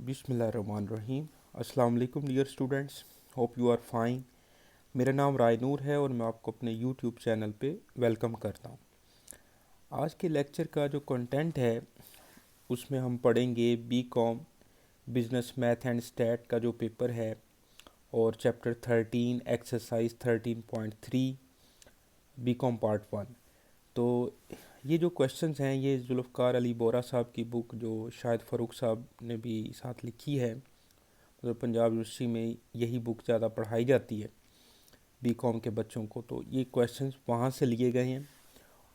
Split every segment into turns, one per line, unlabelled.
बिस्मिल्लाहिर्रहमानिर्रहीम। अस्सलाम वालेकुम dear students, hope you are fine. मेरा नाम रायनूर है और मैं आपको अपने यूट्यूब चैनल पे वेलकम करता हूँ। आज के लेक्चर का जो कंटेंट है उसमें हम पढ़ेंगे BCom business math and stat का जो पेपर है और चैप्टर 13 एक्सरसाइज 13.3 बीकॉम पार्ट 1। तो ये जो क्वेश्चंस हैं ये जुल्फ़कार अली बोरा साहब की बुक जो शायद फ़ारूक साहब ने भी साथ लिखी है, मतलब पंजाब यूनिवर्सिटी में यही बुक ज़्यादा पढ़ाई जाती है बीकॉम के बच्चों को। तो ये क्वेश्चंस वहाँ से लिए गए हैं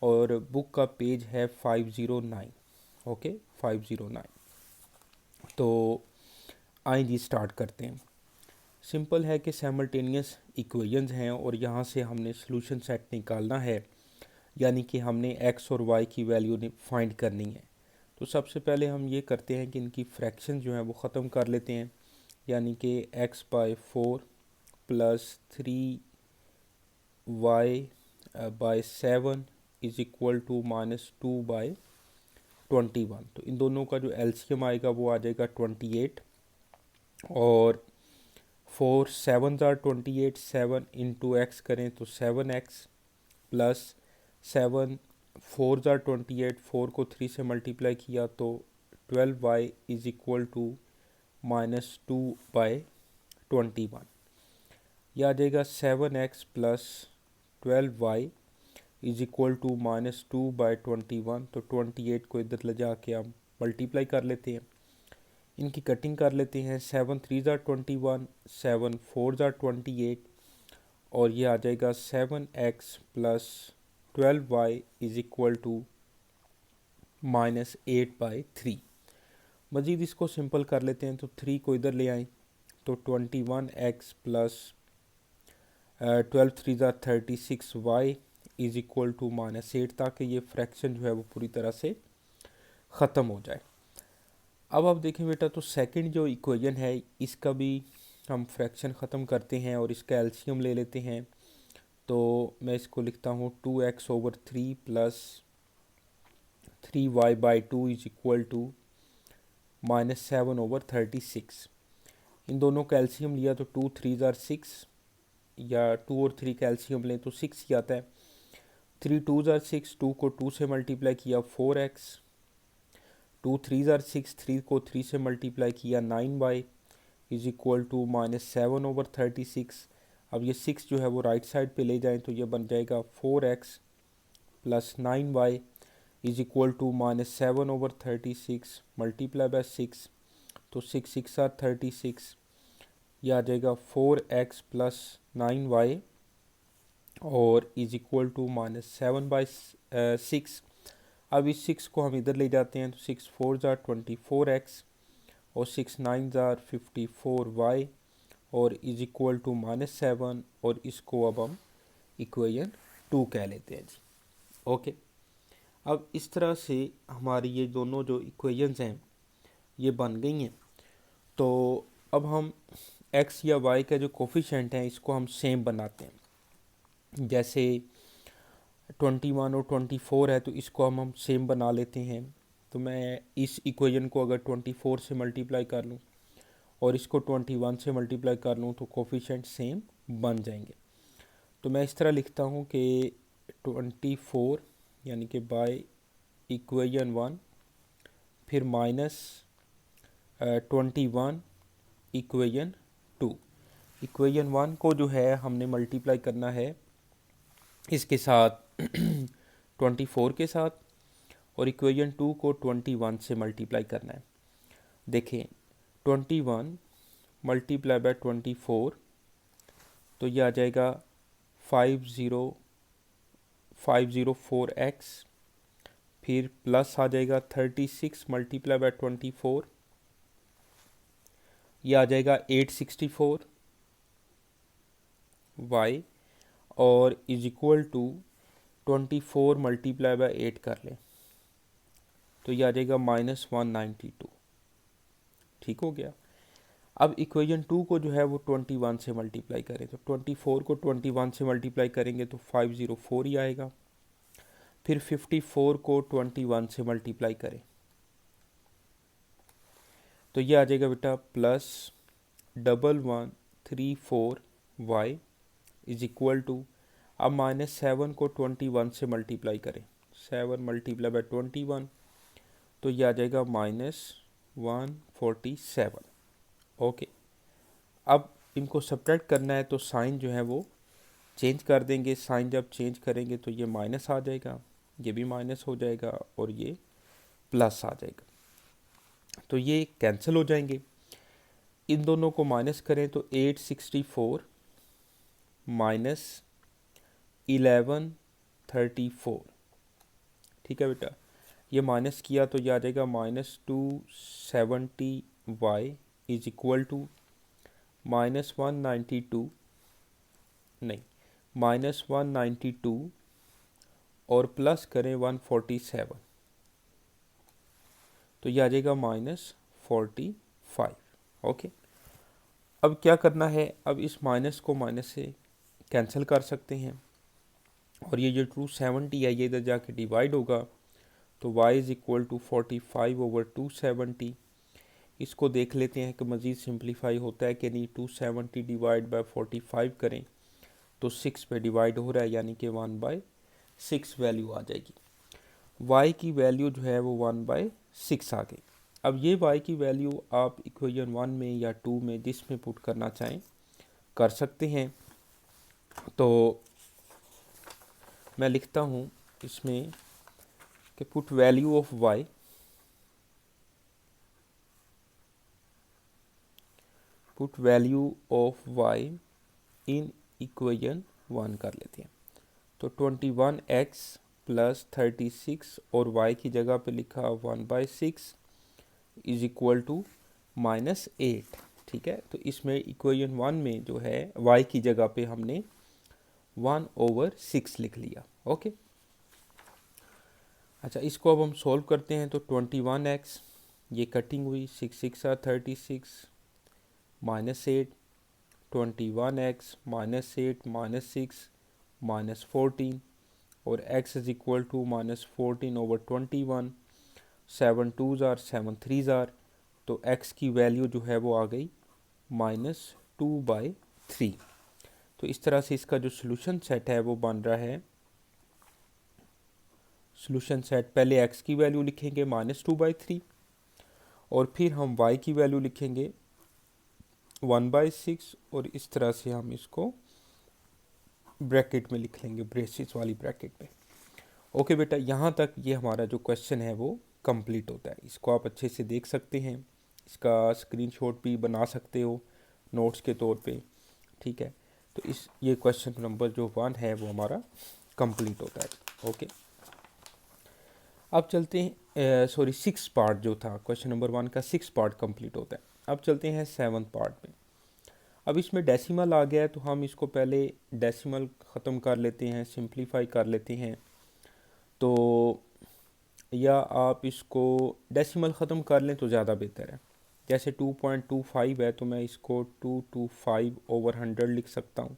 और बुक का पेज है 509। ओके 509। तो आइए जी स्टार्ट करते हैं। सिंपल है कि सैमल्टेनियस इक्वेशंस हैं और यहाँ से हमने सॉल्यूशन सेट निकालना है, यानी कि हमने एक्स और वाई की वैल्यू फाइंड करनी है। तो सबसे पहले हम ये करते हैं कि इनकी फ्रैक्शन जो है वो ख़त्म कर लेते हैं, यानी कि x/4 plus 3y/7 is equal to -2/21। तो इन दोनों का जो एलसीएम आएगा वो आ जाएगा 28 और 4 7 ज़ार 28, 7 इंटू एक्स करें तो 7x प्लस 7 4 ज़ार 28, 4 को 3 से मल्टीप्लाई किया तो 12y इज़ इक्वल टू -2/21। यह आ जाएगा 7x plus 12y is equal to -2/21। तो 28 को इधर ले जाके हम मल्टीप्लाई कर लेते हैं, इनकी कटिंग कर लेते हैं। 7 3 ज़ार 21, 7 4 ज़ार 28 और ये आ जाएगा 7x plus 12y is equal to -8/3। मज़ीद इसको सिंपल कर लेते हैं, तो 3 को इधर ले आएँ तो 21x प्लस 12 3 ज़ार 36y इज़ इक्वल टू -8, ताकि ये फ्रैक्शन जो है वो पूरी तरह से ख़त्म हो जाए। अब आप देखें बेटा, तो सेकंड जो इक्वेशन है इसका भी हम फ्रैक्शन ख़त्म करते हैं और इसका एलसीएम ले लेते हैं। तो मैं इसको लिखता हूँ 2x/3 plus 3y/2 is equal to -7/36। इन दोनों का एलसीएम लिया तो 2 3 ज़ार 6, या 2 और 3 का एलसीएम लें तो 6 ही आता है। 3 2 ज़ार 6, 2 को 2 से मल्टीप्लाई किया 4x, 2 3 ज़ार 6, 3 को 3 से मल्टीप्लाई किया 9y इज़ इक्वल टू -7/36। अब ये 6 जो है वो राइट साइड पे ले जाएं तो ये बन जाएगा 4x plus 9y is equal to -7/36 multiply by 6। तो 6 6 आर 36, यह आ जाएगा 4x प्लस 9y और इज़ इक्वल टू -7/6। अब इस 6 को हम इधर ले जाते हैं तो 6 4 ज़ार 24x और 6 9 ज़ार 54y और इज़ इक्वल टू -7, और इसको अब हम इक्वेशन 2 कह लेते हैं जी। ओके, अब इस तरह से हमारी ये दोनों जो इक्वेशंस हैं ये बन गई हैं। तो अब हम x या y का जो कोफिशेंट हैं इसको हम सेम बनाते हैं। जैसे 21 और 24 है तो इसको हम सेम बना लेते हैं। तो मैं इस इक्वेशन को अगर 24 से मल्टीप्लाई कर लूँ और इसको 21 से मल्टीप्लाई कर लूँ तो कोफिशेंट सेम बन जाएंगे। तो मैं इस तरह लिखता हूँ कि 24 यानी कि बाय इक्वेशन 1 फिर माइनस 21 इक्वेशन 2। इक्वेशन 1 को जो है हमने मल्टीप्लाई करना है इसके साथ 24 के साथ, और इक्वेशन 2 को 21 से मल्टीप्लाई करना है। देखें 21 मल्टीप्लाई बाय 24 तो ये आ जाएगा 504x, फिर प्लस आ जाएगा 36 मल्टीप्लाई बाय 24, ये आ जाएगा 864y और is equal to 24 multiply by 8 कर लें तो ये आ जाएगा -192। ठीक हो गया। अब इक्वेशन 2 को जो है वो 21 से मल्टीप्लाई करें तो 24 को 21 से मल्टीप्लाई करेंगे तो 504 ही आएगा। फिर 54 को 21 से मल्टीप्लाई करें तो ये आ जाएगा बेटा plus 1134y is equal to, अब -7 को 21 से मल्टीप्लाई करें, 7 मल्टीप्लाई बाय 21, तो ये आ जाएगा -147। ओके, अब इनको सब्ट्रैक्ट करना है तो साइन जो है वो चेंज कर देंगे। साइन जब चेंज करेंगे तो ये माइनस आ जाएगा, ये भी माइनस हो जाएगा और ये प्लस आ जाएगा, तो ये कैंसिल हो जाएंगे। इन दोनों को माइनस करें तो 864 माइनस 1134, ठीक है बेटा। ये माइनस किया तो ये आ जाएगा -270y इज इक्वल टू -192, नहीं -192 और प्लस करें 147, तो ये आ जाएगा -45। ओके, अब क्या करना है, अब इस माइनस को माइनस से कैंसिल कर सकते हैं और ये जो 270 है ये इधर जाके डिवाइड होगा, तो y इज़ इक्वल टू 45/270। इसको देख लेते हैं कि मज़ीद सिंप्लीफाई होता है कि नहीं। 270 डिवाइड बाय 45 करें तो 6 पे डिवाइड हो रहा है, यानी कि 1/6 वैल्यू आ जाएगी। y की वैल्यू जो है वो 1/6 आ गई। अब ये y की वैल्यू आप इक्वेशन 1 में या 2 में जिसमें पुट करना चाहें कर सकते हैं। तो मैं लिखता हूँ इसमें कि put value of y, put value of y in equation 1 कर लेते हैं। तो 21x प्लस 36 और y की जगह पे लिखा 1/6 इज इक्वल टू -8, ठीक है। तो इसमें इक्वेशन 1 में जो है y की जगह पे हमने 1/6 लिख लिया। ओके, अच्छा, इसको अब हम सॉल्व करते हैं। तो 21x, ये कटिंग हुई, 6 6 36 -8, 21x -8 -6 -14 और x is equal to -14/21, 7 2s are 7 3s are, तो x की वैल्यू जो है वो आ गई -2/3। तो इस तरह से इसका जो सोल्यूशन सेट है वो बन रहा है। सोल्यूशन सेट, पहले x की वैल्यू लिखेंगे -2/3 और फिर हम y की वैल्यू लिखेंगे 1/6 और इस तरह से हम इसको ब्रैकेट में लिख लेंगे, ब्रेसिस वाली ब्रैकेट में। ओके बेटा, यहाँ तक ये हमारा जो क्वेश्चन है वो कंप्लीट होता है। इसको आप अच्छे से देख सकते हैं, इसका स्क्रीनशॉट भी बना सकते हो नोट्स के तौर पे, ठीक है। तो इस ये क्वेश्चन नंबर जो 1 है वो हमारा कंप्लीट होता है। ओके, अब चलते हैं, सॉरी 6 पार्ट जो था क्वेश्चन नंबर 1 का 6 पार्ट कंप्लीट होता है। अब चलते हैं 7th पार्ट में। अब इसमें डेसिमल आ गया है तो हम इसको पहले डेसिमल ख़त्म कर लेते हैं, सिंप्लीफाई कर लेते हैं। तो या आप इसको डेसिमल ख़त्म कर लें तो ज़्यादा बेहतर है। जैसे 2.25 है तो मैं इसको 225/100 लिख सकता हूँ।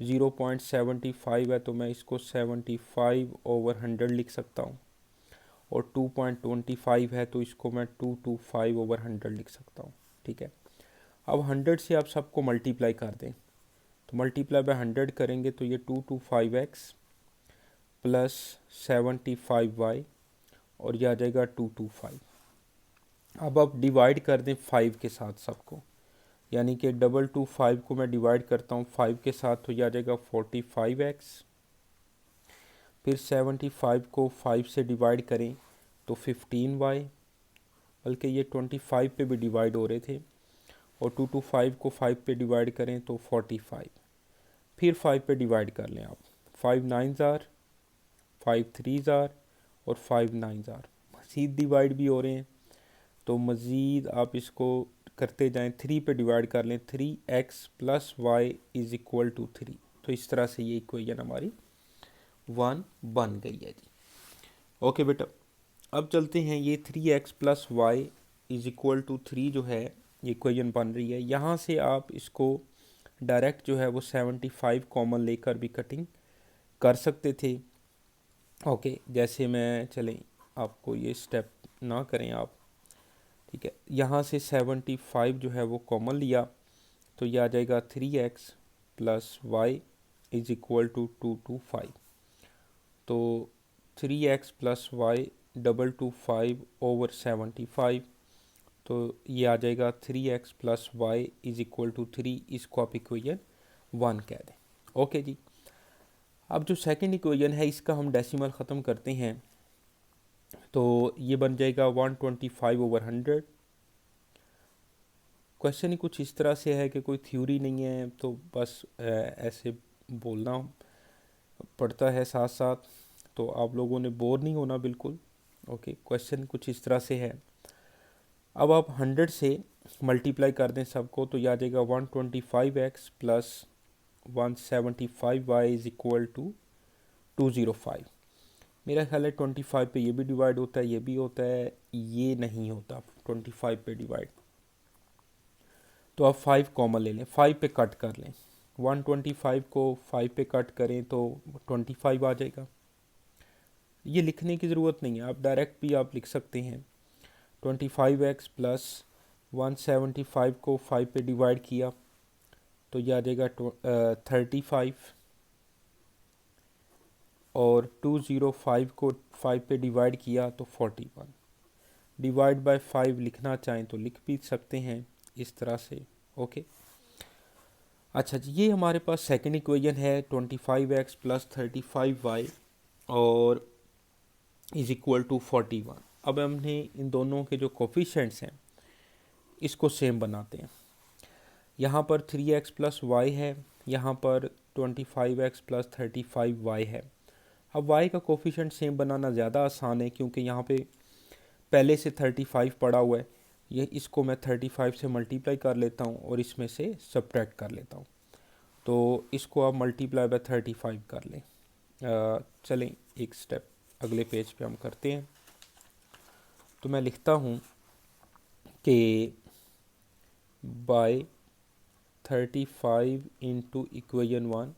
0.75 है तो मैं इसको 75/100 लिख सकता हूँ और 2.25 है तो इसको मैं 225/100 लिख सकता हूँ, ठीक है। अब 100 से आप सबको मल्टीप्लाई कर दें, तो मल्टीप्लाई बाय 100 करेंगे तो ये 225x प्लस 75y और यह आ जाएगा 225। अब आप डिवाइड कर दें 5 के साथ सबको, यानी कि 225 को मैं डिवाइड करता हूँ 5 के साथ तो यह आ जाएगा 45x। फिर 75 को 5 से डिवाइड करें तो 15y, बल्कि ये 25 पे भी डिवाइड हो रहे थे, और 225 को 5 पे डिवाइड करें तो 45। फिर 5 पे डिवाइड कर लें आप, 5 9s आर, 5 3s आर और 5 9s आर, मज़ीद डिवाइड भी हो रहे हैं तो मज़ीद आप इसको करते जाएं। 3 पे डिवाइड कर लें, 3x plus y is equal to 3। तो इस तरह से ये इक्वेशन हमारी 1 बन गई है जी। ओके बेटा, अब चलते हैं, ये 3x plus y is equal to 3 जो है ये इक्वेशन बन रही है। यहाँ से आप इसको डायरेक्ट जो है वो 75 कॉमन लेकर भी कटिंग कर सकते थे। ओके, जैसे मैं, चलें आपको ये स्टेप ना करें आप, ठीक है, यहाँ से 75 जो है वो कॉमन लिया, तो ये आ जाएगा 3x plus y is equal to 225। तो 3x प्लस वाई 225 ओवर 75, तो ये आ जाएगा 3x plus y is equal to 3। इसको आप इक्वेशन 1 कह दें। ओके जी। अब जो सेकंड इक्वेशन है इसका हम डेसिमल ख़त्म करते हैं, तो ये बन जाएगा 125 ओवर 100। क्वेश्चन ही कुछ इस तरह से है कि कोई थ्योरी नहीं है, तो बस ऐसे बोलना पड़ता है साथ साथ, तो आप लोगों ने बोर नहीं होना बिल्कुल। ओके, क्वेश्चन कुछ इस तरह से है। अब आप 100 से मल्टीप्लाई कर दें सबको, तो यह आ जाएगा 125x plus 175y is equal to 205। मेरा ख्याल है 25 पे ये भी डिवाइड होता है, ये भी होता है, ये नहीं होता 25 पे डिवाइड। तो आप 5 कॉमन ले लें, 5 पे कट कर लें, 125 को 5 पे कट करें तो 25 आ जाएगा। ये लिखने की ज़रूरत नहीं है, आप डायरेक्ट भी आप लिख सकते हैं। 25x प्लस 175 को 5 पे डिवाइड किया तो यह आ जाएगा 35, और 205 को 5 पे डिवाइड किया तो 41। डिवाइड बाय 5 लिखना चाहें तो लिख भी सकते हैं इस तरह से। ओके, अच्छा जी, ये हमारे पास सेकंड इक्वेशन है 25x प्लस 35y और इज इक्वल टू 41। अब हमने इन दोनों के जो कोफिशेंट्स हैं इसको सेम बनाते हैं। यहाँ पर 3x प्लस वाई है, यहाँ पर 25x प्लस 35y है। अब y का कोफिशेंट सेम बनाना ज़्यादा आसान है, क्योंकि यहाँ पे पहले से 35 पड़ा हुआ है। ये इसको मैं 35 से मल्टीप्लाई कर लेता हूँ और इसमें से सब्ट्रैक्ट कर लेता हूँ, तो इसको आप मल्टीप्लाई बाय 35 कर लें। चलें एक स्टेप अगले पेज पे हम करते हैं। तो मैं लिखता हूँ कि बाय 35 इंटू इक्वेशन 1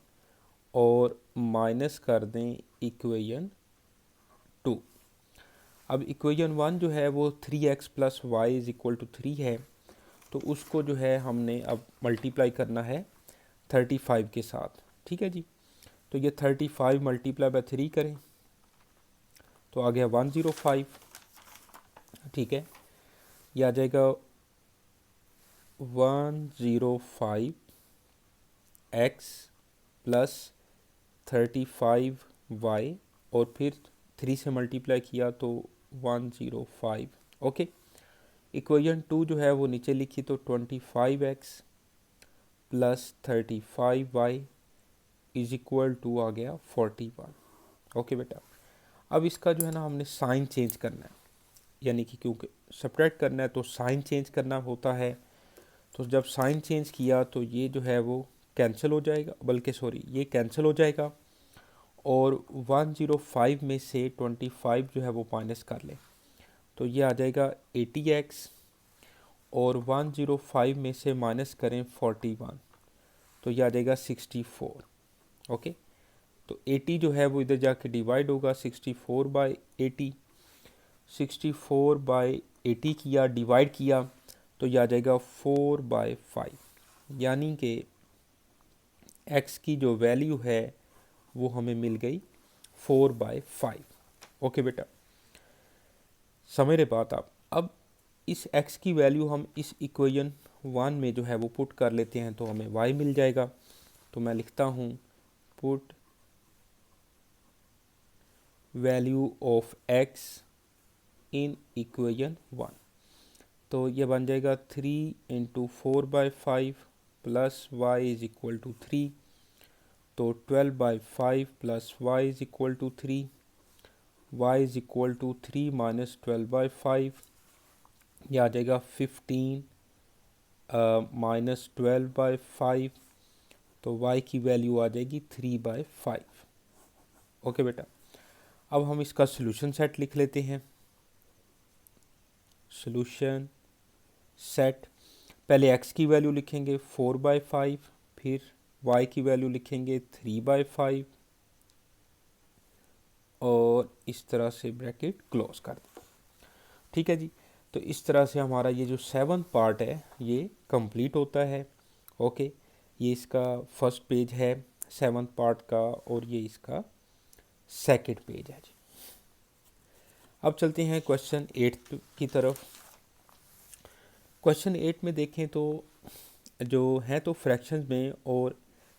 और माइनस कर दें इक्वेशन 2। अब इक्वेशन 1 जो है वो 3x plus y is equal to 3 है, तो उसको जो है हमने अब मल्टीप्लाई करना है 35 के साथ। ठीक है जी, तो ये 35 मल्टीप्लाई बाय 3 करें तो आ गया 105। ठीक है, ये आ जाएगा 105x प्लस 35y और फिर 3 से मल्टीप्लाई किया तो 105। ओके, इक्वेशन 2 जो है वो नीचे लिखी, तो 25x plus 35y is equal to आ गया 41। ओके बेटा, अब इसका जो है ना हमने साइन चेंज करना है, यानी कि क्योंकि सब्ट्रैक्ट करना है तो साइन चेंज करना होता है। तो जब साइन चेंज किया तो ये जो है वो कैंसिल हो जाएगा, बल्कि सॉरी ये कैंसिल हो जाएगा, और 105 में से 25 जो है वो माइनस कर लें तो ये आ जाएगा 80x, और 105 में से माइनस करें 41 तो ये आ जाएगा 64। ओके, तो 80 जो है वो इधर जाके डिवाइड होगा 64 बाई 80, 64 बाई 80 किया डिवाइड किया तो यह आ जाएगा 4/5, यानी कि x की जो वैल्यू है वो हमें मिल गई 4/5। ओके बेटा, समझ रहे बात आप। अब इस x की वैल्यू हम इस इक्वेशन 1 में जो है वो पुट कर लेते हैं तो हमें y मिल जाएगा। तो मैं लिखता हूँ put value of x in equation 1, तो ये बन जाएगा 3 into 4/5 plus y is equal to 3, तो 12/5 plus y is equal to 3, y is equal to 3 minus 12/5, यह आ जाएगा 15 माइनस 12/5, तो वाई की वैल्यू आ जाएगी 3/5। ओके बेटा, अब हम इसका सॉल्यूशन सेट लिख लेते हैं। सॉल्यूशन सेट, पहले x की वैल्यू लिखेंगे 4/5, फिर y की वैल्यू लिखेंगे 3/5 और इस तरह से ब्रैकेट क्लोज कर दें। ठीक है जी, तो तो इस तरह से हमारा ये जो 7th पार्ट है ये कंप्लीट होता है। ओके, ये इसका फर्स्ट पेज है 7th पार्ट का और ये इसका सेकंड पेज है जी। अब चलते हैं क्वेश्चन 8 की तरफ। क्वेश्चन 8 में देखें तो जो है तो फ्रैक्शंस में और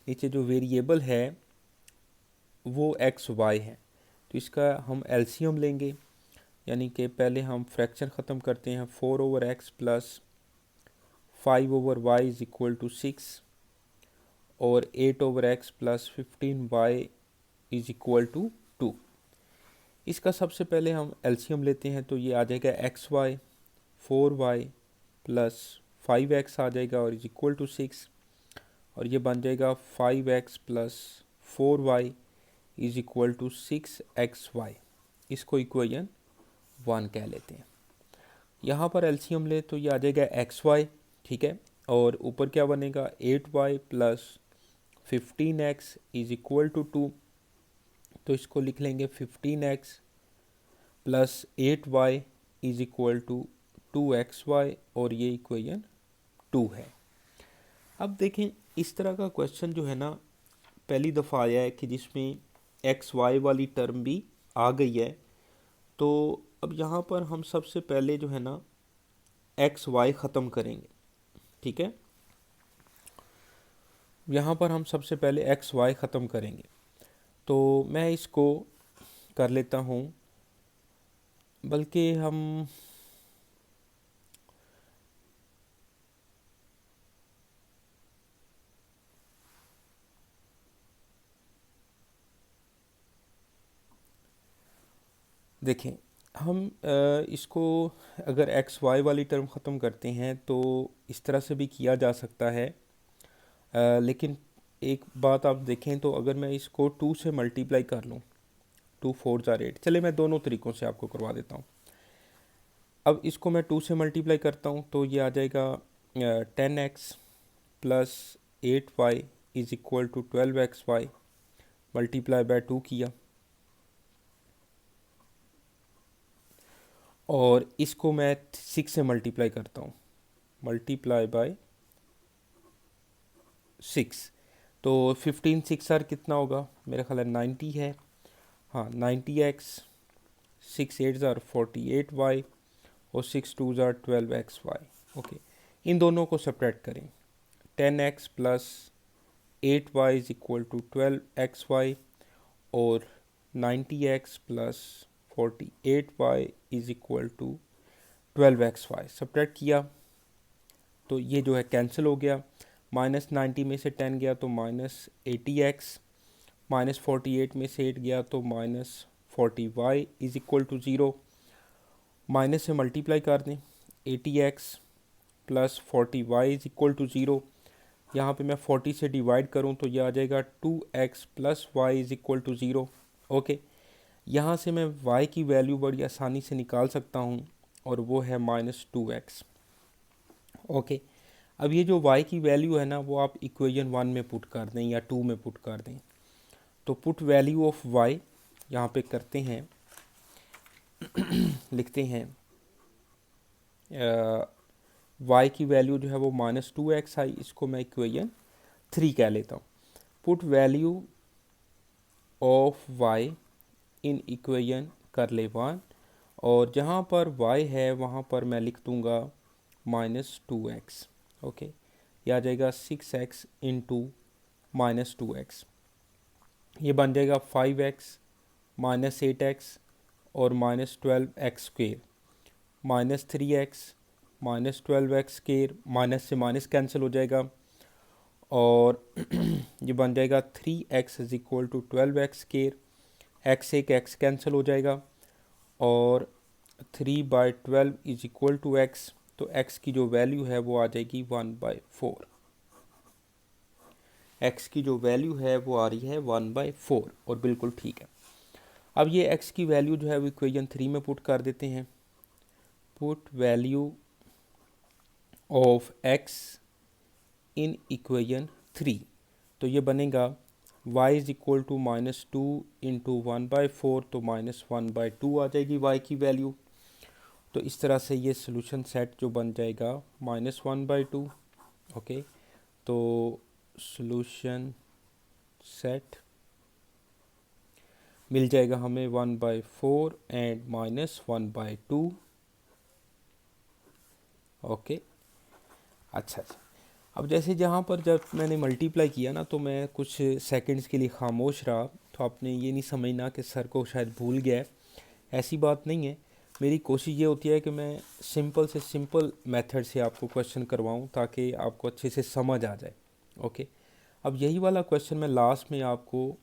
नीचे जो वेरिएबल है वो एक्स वाई है, तो इसका हम एलसीएम लेंगे, यानी कि पहले हम फ्रैक्शन ख़त्म करते हैं। 4/x plus 5/y is equal to 6 और 8/x plus 15y is equal to 2। इसका सबसे पहले हम एलसीएम लेते हैं, तो ये आ जाएगा x Y, 4y plus 5x आ जाएगा और इज इक्वल टू 6, और ये बन जाएगा 5x plus 4y is equal to 6xy। इसको इक्वेशन 1 कह लेते हैं। यहाँ पर एलसीएम ले तो ये आ जाएगा xy, ठीक है, और ऊपर क्या बनेगा 8y plus 15x is equal to 2, तो इसको लिख लेंगे 15x plus 8y is equal to 2xy और ये इक्वेशन 2 है। अब देखें इस तरह का क्वेश्चन जो है ना पहली दफ़ा आया है कि जिसमें एक्स वाई वाली टर्म भी आ गई है। तो अब यहाँ पर हम सबसे पहले जो है ना एक्स वाई ख़त्म करेंगे, ठीक है। यहाँ पर हम सबसे पहले एक्स वाई ख़त्म करेंगे, तो मैं इसको कर लेता हूँ, बल्कि हम देखें हम इसको अगर एक्स वाई वाली टर्म ख़त्म करते हैं तो इस तरह से भी किया जा सकता है, लेकिन एक बात आप देखें तो अगर मैं इसको 2 से मल्टीप्लाई कर लूँ, 2 4 ज़ार 8, चले मैं दोनों तरीक़ों से आपको करवा देता हूँ। अब इसको मैं 2 से मल्टीप्लाई करता हूँ तो ये आ जाएगा 10x plus 8y is equal to 12xy multiply by 2 किया, और इसको मैं 6 से मल्टीप्लाई करता हूँ, मल्टीप्लाई बाय 6, तो 15 6 आर कितना होगा, मेरा ख्याल है 90 है। हाँ 90x, 6 8 ज़ार 48y और 6 2 ज़ार 12xy। ओके, इन दोनों को सब्ट्रैक्ट करें, 10x plus 8y is equal to 12xy और 90x plus 48y is equal to 12xy। Subtract किया तो ये जो है कैंसिल हो गया, -90 में से 10 गया तो -80x, -48 में से 8 गया तो -40y is equal to 0। Minus से मल्टीप्लाई कर दें, 80x plus 40y is equal to 0। यहाँ पे मैं 40 से डिवाइड करूँ तो ये आ जाएगा 2x plus y is equal to 0। Okay, यहाँ से मैं y की वैल्यू बड़ी आसानी से निकाल सकता हूँ और वो है -2x। ओके, अब ये जो y की वैल्यू है ना वो आप इक्वेशन 1 में पुट कर दें या 2 में पुट कर दें, तो पुट वैल्यू ऑफ y यहाँ पे करते हैं, लिखते हैं y की वैल्यू जो है वो -2x आई, इसको मैं इक्वेशन 3 कह लेता हूँ। Put value of y in equation कर ले 1, और जहाँ पर y है वहाँ पर मैं लिख दूँगा -2x। ओके, यह आ जाएगा 6x इंटू -2x, ये बन जाएगा 5x -8x और -12x square, -3x -12x square, minus से माइनस कैंसिल हो जाएगा, और ये बन जाएगा 3x is equal to 12x square, x एक x कैंसिल हो जाएगा, और 3/12 इज इक्वल टू x, तो x की जो वैल्यू है वो आ जाएगी 1/4। x की जो वैल्यू है वो आ रही है 1/4, और बिल्कुल ठीक है। अब ये x की वैल्यू जो है वो इक्वेशन 3 में पुट कर देते हैं। Put value of x in equation 3, तो ये बनेगा y is equal to -2 into 1/4, तो -1/2 आ जाएगी y की वैल्यू, तो इस तरह से ये सोल्यूशन सेट जो बन जाएगा -1/2। ओके, तो सोल्यूशन सेट मिल जाएगा हमें 1/4 एंड -1/2। ओके, अच्छा अच्छा। अब जैसे जहाँ पर जब मैंने मल्टीप्लाई किया ना, तो मैं कुछ सेकंड्स के लिए खामोश रहा, तो आपने ये नहीं समझना कि सर को शायद भूल गया है, ऐसी बात नहीं है। मेरी कोशिश ये होती है कि मैं सिंपल से सिंपल मेथड से आपको क्वेश्चन करवाऊँ ताकि आपको अच्छे से समझ आ जाए। ओके, अब यही वाला क्वेश्चन मैं लास्ट में आपको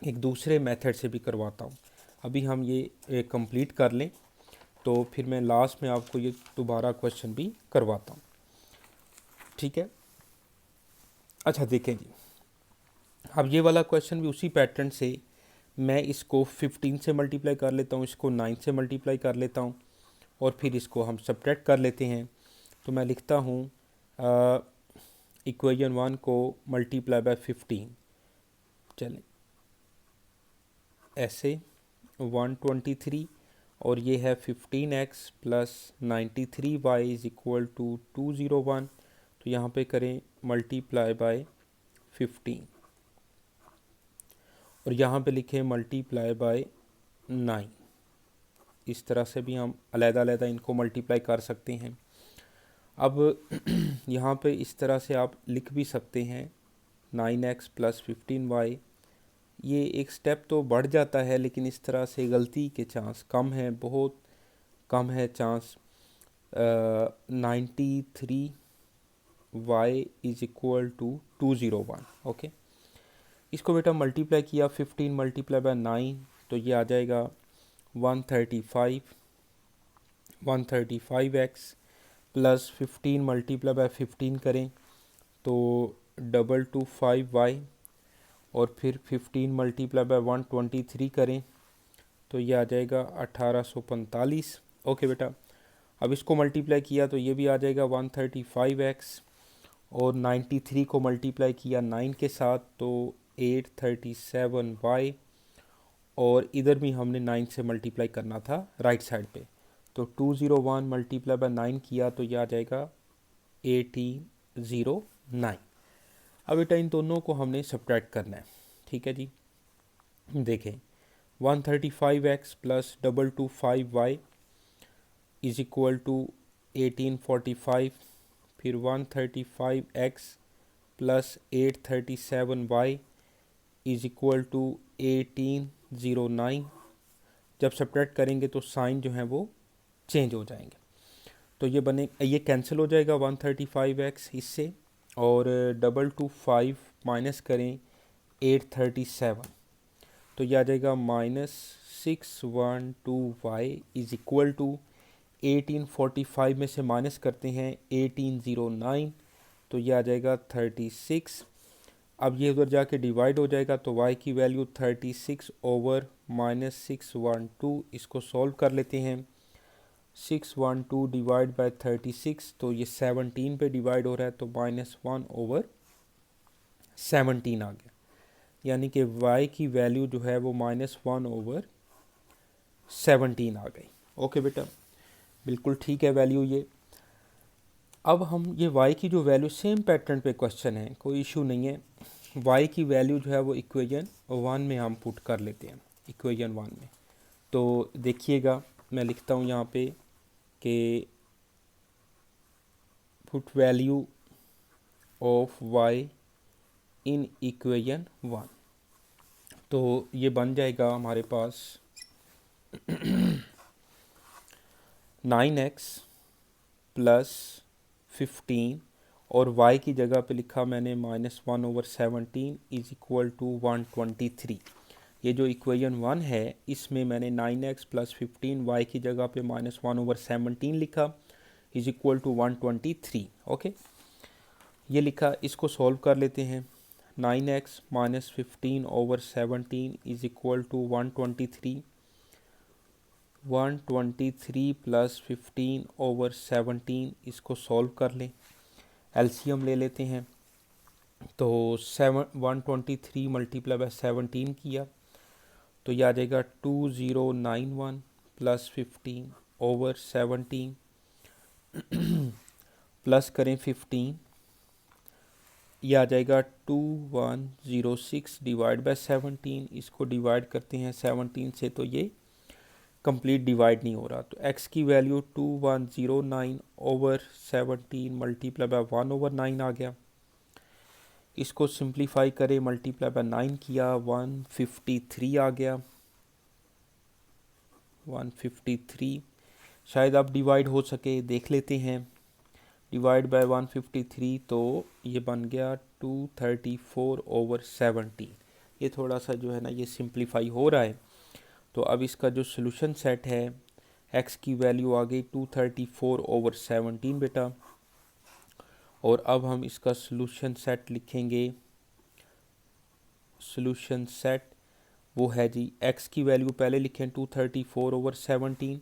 एक दूसरे मेथड से भी करवाता हूँ। अभी हम ये कंप्लीट कर लें, तो फिर मैं लास्ट में आपको ये दोबारा क्वेश्चन भी करवाता हूँ, ठीक है। अच्छा देखें जी, अब ये वाला क्वेश्चन भी उसी पैटर्न से मैं इसको 15 से मल्टीप्लाई कर लेता हूँ, इसको 9 से मल्टीप्लाई कर लेता हूँ, और फिर इसको हम सब्ट्रैक्ट कर लेते हैं। तो मैं लिखता हूँ इक्वेशन 1 को मल्टीप्लाई बाय 15, चलें ऐसे 123, और ये है 15x plus 93y is equal to 201। तो यहाँ पे करें मल्टीप्लाई बाय 15, और यहाँ पे लिखें मल्टीप्लाई बाय 9। इस तरह से भी हम अलग-अलग इनको मल्टीप्लाई कर सकते हैं। अब यहाँ पे इस तरह से आप लिख भी सकते हैं 9x प्लस 15y। ये एक स्टेप तो बढ़ जाता है, लेकिन इस तरह से गलती के चांस कम है, बहुत कम है chance. 93y is equal to 201। Okay, इसको बेटा मल्टीप्लाई किया 15 मल्टीप्लाई बाय 9, तो ये आ जाएगा 135x प्लस 15 मल्टीप्लाई बाय 15 करें तो 225y, और फिर 15 मल्टीप्लाई बाय 123 करें तो ये आ जाएगा 1845। ओके बेटा, अब इसको मल्टीप्लाई किया तो ये भी आ जाएगा 135x, और 93 को मल्टीप्लाई किया 9 के साथ तो 837y, और इधर भी हमने 9 से मल्टीप्लाई करना था राइट साइड पे, तो 201 मल्टीप्लाई बाय 9 किया तो ये आ जाएगा 1809। अब बेटा इन दोनों को हमने सब्ट्रैक्ट करना है, ठीक है जी। देखें 135x plus 225y is equal to 1845, फिर 135x plus 837y is equal to 1809। जब सब्ट्रैक्ट करेंगे तो साइन जो है वो चेंज हो जाएंगे, तो ये बने, ये कैंसिल हो जाएगा 135x इससे, और 225 माइनस करें 837, तो ये आ जाएगा -612y इज़ इक्वल टू 1845 में से माइनस करते हैं 1809, तो ये आ जाएगा 36। अब ये उधर जाके डिवाइड हो जाएगा, तो y की वैल्यू 36 ओवर -612, इसको सॉल्व कर लेते हैं। 612 डिवाइड बाय 36, तो ये 17 पे डिवाइड हो रहा है, तो -1 ओवर 17 आ गया, यानी कि y की वैल्यू जो है वो -1 ओवर 17 आ गई। ओके बेटा, बिल्कुल ठीक है वैल्यू ये। अब हम ये y की जो वैल्यू, सेम पैटर्न पे क्वेश्चन है, कोई इशू नहीं है। y की वैल्यू जो है वो इक्वेशन 1 में हम पुट कर लेते हैं, इक्वेशन 1 में। तो देखिएगा मैं लिखता हूँ यहाँ पे कि put value of y in equation 1, तो ये बन जाएगा हमारे पास 9x प्लस 15, और y की जगह पे लिखा मैंने -1 ओवर 17 इज़ इक्वल टू 123। ये जो इक्वेशन 1 है इसमें मैंने 9x प्लस 15 y की जगह पे -1 ओवर 17 लिखा इज़ इक्वल टू 123। ओके, ये लिखा, इसको सॉल्व कर लेते हैं। 9x minus 15 over 17 is equal to 123। 123 plus 15 over 17, इसको सॉल्व कर लें, एलसीएम ले लेते हैं। तो 123 मल्टीप्लाई बाय 17 किया तो यह आ जाएगा 2091 प्लस 15 ओवर 17 प्लस करें 15, ये आ जाएगा 2106 डिवाइड बाय 17। इसको डिवाइड करते हैं 17 से तो ये कंप्लीट डिवाइड नहीं हो रहा, तो x की वैल्यू 2109 ओवर 17 मल्टीप्लाई बाय 1/9 आ गया। इसको सिंप्लीफाई करें, मल्टीप्लाई बाय 9 किया, 153 आ गया। 153 शायद अब डिवाइड हो सके, देख लेते हैं। डिवाइड बाय 153 तो ये बन गया 234 ओवर 17। ये थोड़ा सा जो है ना ये सिंप्लीफाई हो रहा है। तो अब इसका जो सोल्यूशन सेट है, x की वैल्यू आ गई 234 ओवर 17 बेटा। और अब हम इसका सोल्यूशन सेट लिखेंगे। सोल्यूशन सेट वो है जी, x की वैल्यू पहले लिखें 234 ओवर 17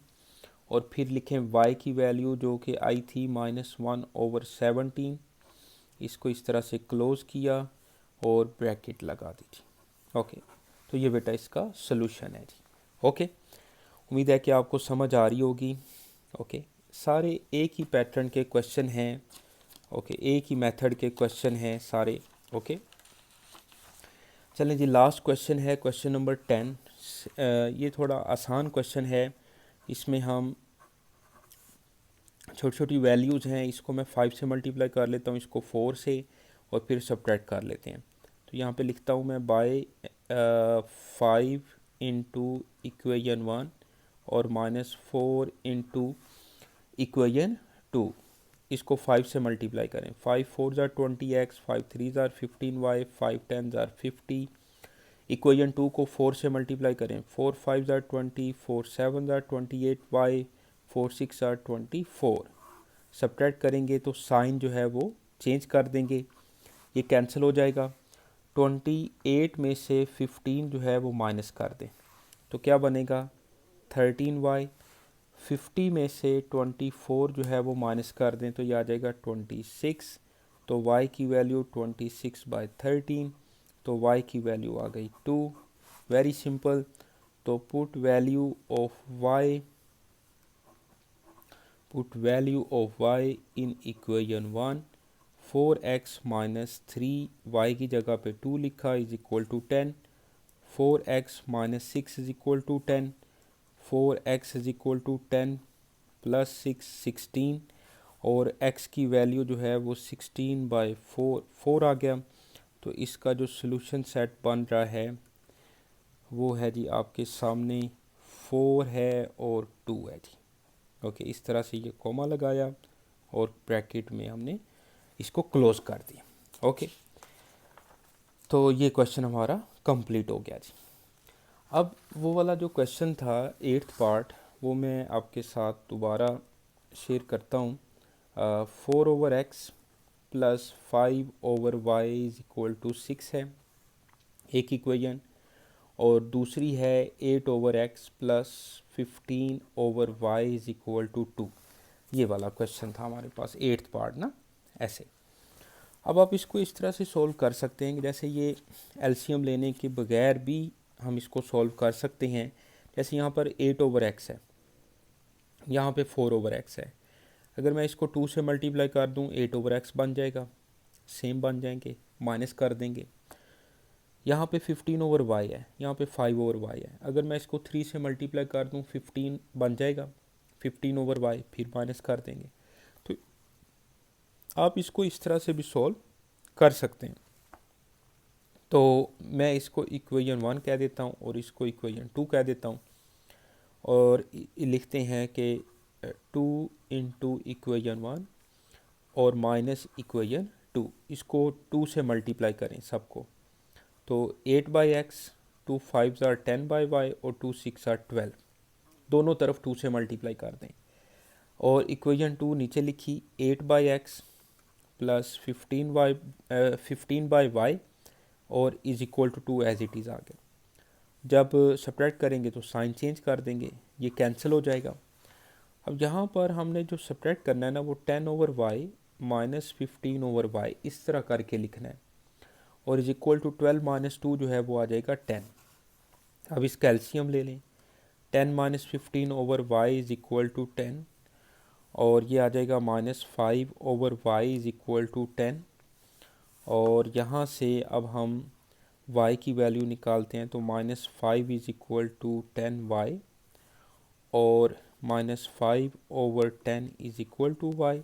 और फिर लिखें y की वैल्यू जो कि आई थी -1 ओवर 17। इसको इस तरह से क्लोज़ किया और ब्रैकेट लगा दीजिए। ओके, तो ये बेटा इसका सोल्यूशन है जी। ओके, उम्मीद है कि आपको समझ आ रही होगी। ओके, सारे एक ही पैटर्न के क्वेश्चन हैं। ओके, एक ही मेथड के क्वेश्चन हैं सारे। ओके, चलें जी, लास्ट क्वेश्चन है क्वेश्चन नंबर 10। ये थोड़ा आसान क्वेश्चन है। इसमें हम छोटी छोटी वैल्यूज़ हैं, इसको मैं 5 से मल्टीप्लाई कर लेता हूँ, इसको 4 से, और फिर सब्ट्रैक्ट कर लेते हैं। तो यहाँ पे लिखता हूँ मैं बाय 5 इंटू इक्वेशन 1 और -4 इंटू इक्वेशन 2। इसको 5 से मल्टीप्लाई करें। 5 4 ज़ार 20x, 5 3 ज़ार 15y, 5 10 ज़ार 50। इक्वेशन 2 को 4 से मल्टीप्लाई करें। 4 5 ज़ार 20, 4 7 ज़ार 28y, 4 6 ज़ार 24। सब्ट्रैक्ट करेंगे तो साइन जो है वो चेंज कर देंगे, ये कैंसिल हो जाएगा। 28 में से 15 जो है वो माइनस कर दें तो क्या बनेगा 13y। 50 में से 24 जो है वो माइनस कर दें तो ये आ जाएगा 26। तो y की वैल्यू 26/13, तो y की वैल्यू आ गई 2। Very simple. तो put value of y in equation 1। 4x minus 3y की जगह पे 2 लिखा is equal to 10। 4x minus 6 is equal to 10। 4x is equal to 10 plus 6 16, और x की वैल्यू जो है वो 16/4 आ गया। तो इसका जो सोल्यूशन सेट बन रहा है वो है जी आपके सामने 4 है और 2 है जी। ओके, इस तरह से ये कॉमा लगाया और ब्रैकेट में हमने इसको क्लोज कर दिया। ओके, तो ये क्वेश्चन हमारा कंप्लीट हो गया जी। अब वो वाला जो क्वेश्चन था 8th पार्ट, वो मैं आपके साथ दोबारा शेयर करता हूँ। 4 over x plus 5 over y is equal to 6 है एक इक्वेशन, और दूसरी है 8 over x plus 15 over y is equal to 2। ये वाला क्वेश्चन था हमारे पास 8th पार्ट ना, ऐसे। अब आप इसको इस तरह से सोल्व कर सकते हैं कि जैसे ये एलसीएम लेने के बगैर भी हम इसको सॉल्व कर सकते हैं। जैसे यहाँ पर 8 ओवर एक्स है, यहाँ पे 4 ओवर एक्स है। अगर मैं इसको 2 से मल्टीप्लाई कर दूँ 8 ओवर एक्स बन जाएगा, सेम बन जाएंगे, माइनस कर देंगे। यहाँ पे 15 ओवर वाई है, यहाँ पे 5 ओवर वाई है। अगर मैं इसको 3 से मल्टीप्लाई कर दूँ 15 बन जाएगा, 15 ओवर वाई, फिर माइनस कर देंगे। तो आप इसको इस तरह से भी सॉल्व कर सकते हैं। तो मैं इसको इक्वेशन 1 कह देता हूँ और इसको इक्वेशन 2 कह देता हूँ, और लिखते हैं कि 2 इंटू इक्वेशन 1 और माइनस इक्वेशन 2, इसको 2 से मल्टीप्लाई करें सबको। तो 8/x, 2 5 ज़ार 10/y और 2 6 ज़ार 12, दोनों तरफ 2 से मल्टीप्लाई कर दें। और इक्वेशन 2 नीचे लिखी 8/x प्लस 15/y और is equal to 2 as it is आ गया। जब सब्ट्रैक्ट करेंगे तो साइन चेंज कर देंगे, ये कैंसिल हो जाएगा। अब यहाँ पर हमने जो सब्ट्रैक्ट करना है ना वो 10 over y minus 15 over y इस तरह करके लिखना है, और इज इक्वल टू 12 - 2 जो है वो आ जाएगा 10। अब इसका एलसीएम ले लें। 10 minus 15 over y is equal to 10, और ये आ जाएगा -5 over y is equal to 10। और यहाँ से अब हम y की वैल्यू निकालते हैं, तो -5 इज़ इक्वल टू 10y, और -5 over 10 is equal to y।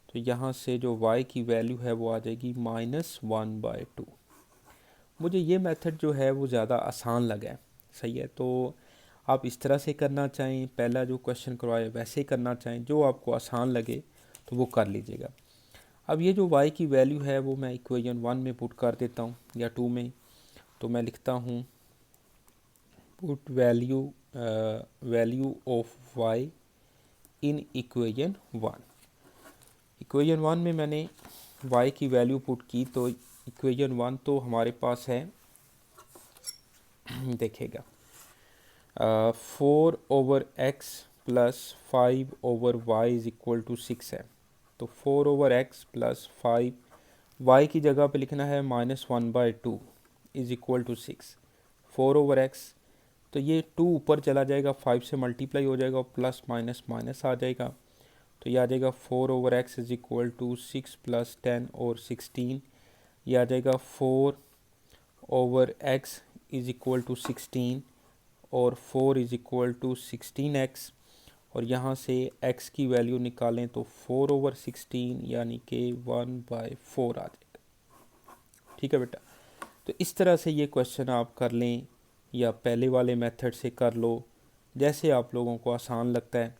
तो यहाँ से जो y की वैल्यू है वो आ जाएगी -1/2। मुझे ये मेथड जो है वो ज़्यादा आसान लगा है, सही है। तो आप इस तरह से करना चाहें, पहला जो क्वेश्चन करवाए वैसे करना चाहें, जो आपको आसान लगे तो वो कर लीजिएगा। अब ये जो y की वैल्यू है वो मैं इक्वेशन 1 में पुट कर देता हूँ या 2 में। तो मैं लिखता हूँ put value of y in equation 1। Equation 1 में मैंने y की वैल्यू पुट की, तो इक्वेशन 1 तो हमारे पास है, देखेगा 4 over x plus 5 over y is equal to 6 है। तो 4 ओवर x प्लस 5, y की जगह पे लिखना है -1/2 is equal to 6। 4 over x, तो ये 2 ऊपर चला जाएगा, 5 से मल्टीप्लाई हो जाएगा, प्लस माइनस माइनस आ जाएगा। तो ये आ जाएगा 4 over x is equal to 6 plus 10 और 16। ये आ जाएगा 4 over x is equal to 16 और 4 इज़ इक्वल टू 16x। और यहाँ से x की वैल्यू निकालें तो 4 ओवर 16 यानी कि 1/4 आ जाएगा। ठीक है बेटा, तो इस तरह से ये क्वेश्चन आप कर लें या पहले वाले मेथड से कर लो, जैसे आप लोगों को आसान लगता है।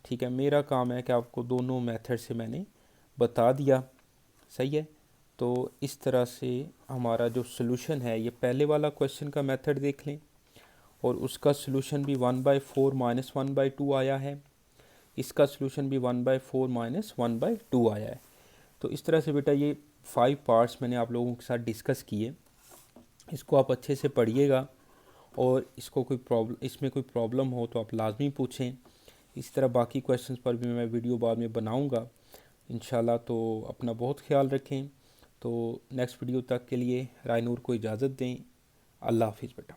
ठीक है, मेरा काम है कि आपको दोनों मेथड से मैंने बता दिया, सही है। तो इस तरह से हमारा जो सॉल्यूशन है, ये पहले वाला क्वेश्चन का मेथड देख लें और उसका सॉल्यूशन भी 1/4 माइनस 1/2 आया है, इसका सॉल्यूशन भी 1/4 माइनस 1/2 आया है। तो इस तरह से बेटा ये 5 पार्ट्स मैंने आप लोगों के साथ डिस्कस किए, इसको आप अच्छे से पढ़िएगा और इसमें कोई प्रॉब्लम हो तो आप लाजमी पूछें। इस तरह बाकी क्वेश्चंस पर भी मैं वीडियो बाद में बनाऊंगा इंशाल्लाह। तो अपना बहुत ख्याल रखें। तो नेक्स्ट वीडियो तक के लिए रायनूर को इजाज़त दें। अल्लाह हाफिज़ बेटा।